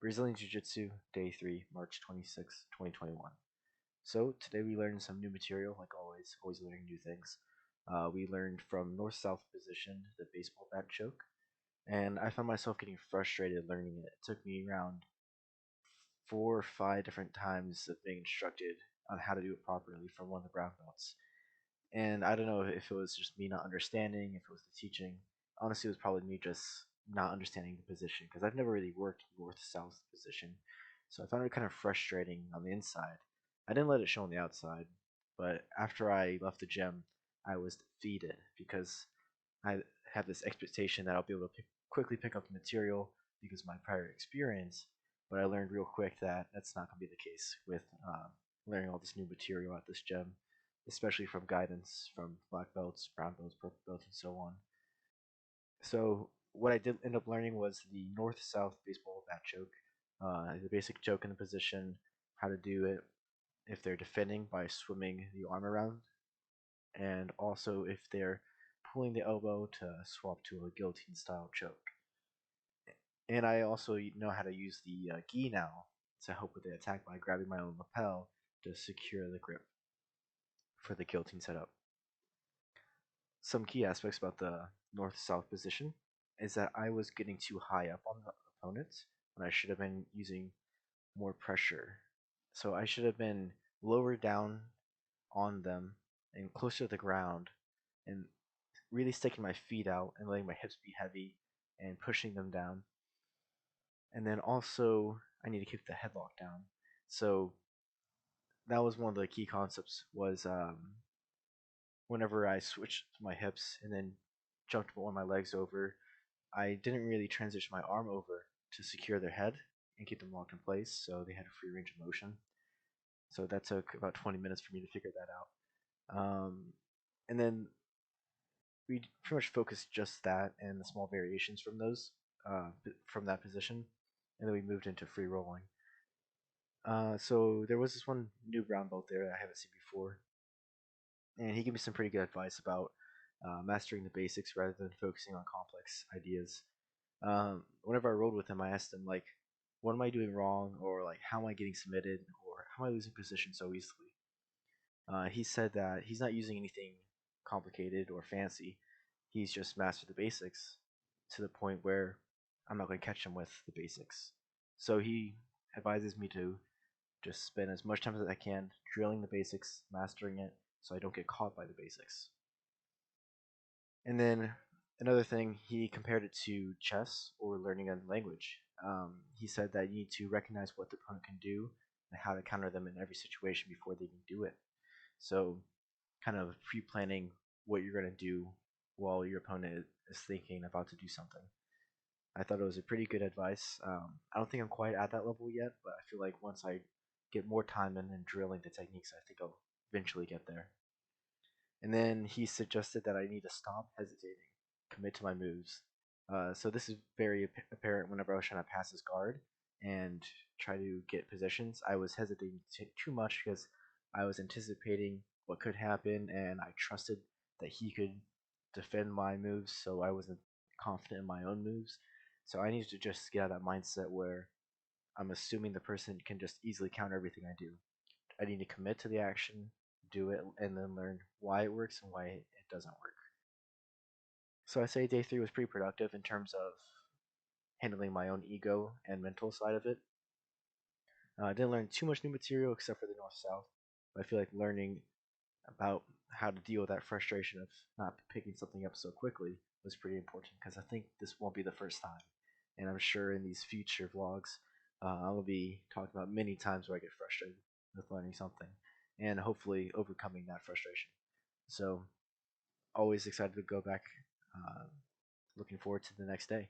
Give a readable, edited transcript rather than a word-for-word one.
Brazilian Jiu-Jitsu, Day 3, March 26, 2021. So today we learned some new material, like always learning new things. We learned from north-south position, the baseball bat choke, and I found myself getting frustrated learning it. It took me around 4 or 5 different times of being instructed on how to do it properly from one of the brown belts. And I don't know if it was just me not understanding, if it was the teaching. Honestly, it was probably me just not understanding the position because I've never really worked north-south position. So I found it kind of frustrating on the inside. I didn't let it show on the outside, but after I left the gym, I was defeated because I have this expectation that I'll be able to quickly pick up the material because of my prior experience. But I learned real quick that that's not going to be the case with learning all this new material at this gym, especially from guidance from black belts, brown belts, purple belts, and so on. So what I did end up learning was the north-south baseball bat choke, the basic choke in the position, how to do it if they're defending by swimming the arm around, and also if they're pulling the elbow to swap to a guillotine style choke. And I also know how to use the gi now to help with the attack by grabbing my own lapel to secure the grip for the guillotine setup. Some key aspects about the north-south position is that I was getting too high up on the opponent when I should have been using more pressure. So I should have been lower down on them and closer to the ground and really sticking my feet out and letting my hips be heavy and pushing them down. And then also I need to keep the headlock down. So that was one of the key concepts was whenever I switched my hips and then jumped one of my legs over, I didn't really transition my arm over to secure their head and keep them locked in place, so they had a free range of motion. So that took about 20 minutes for me to figure that out. And then we pretty much focused just that and the small variations from those, from that position, and then we moved into free rolling. So there was this one new brown belt there that I haven't seen before, and he gave me some pretty good advice about mastering the basics rather than focusing on complex ideas. Whenever I rolled with him, I asked him like, "What am I doing wrong?" or like, "How am I getting submitted?" or "How am I losing position so easily?" He said that he's not using anything complicated or fancy. He's just mastered the basics to the point where I'm not going to catch him with the basics. So he advises me to just spend as much time as I can drilling the basics, mastering it, so I don't get caught by the basics. And then another thing, he compared it to chess or learning a language. He said that you need to recognize what the opponent can do and how to counter them in every situation before they can do it. So, kind of pre planning what you're going to do while your opponent is thinking about to do something. I thought it was a pretty good advice. I don't think I'm quite at that level yet, but I feel like once I get more time in and drilling the techniques, I think I'll eventually get there. And then he suggested that I need to stop hesitating, commit to my moves. So this is very apparent whenever I was trying to pass his guard and try to get positions. I was hesitating too much because I was anticipating what could happen, and I trusted that he could defend my moves, so I wasn't confident in my own moves. So I needed to just get out of that mindset where I'm assuming the person can just easily counter everything I do. I need to commit to the action, do it, and then learn why it works and why it doesn't work. So I say day 3 was pretty productive in terms of handling my own ego and mental side of it. I didn't learn too much new material except for the north south, but I feel like learning about how to deal with that frustration of not picking something up so quickly was pretty important because I think this won't be the first time. And I'm sure in these future vlogs, I will be talking about many times where I get frustrated with learning something and hopefully overcoming that frustration. So, always excited to go back. Uh, Looking forward to the next day.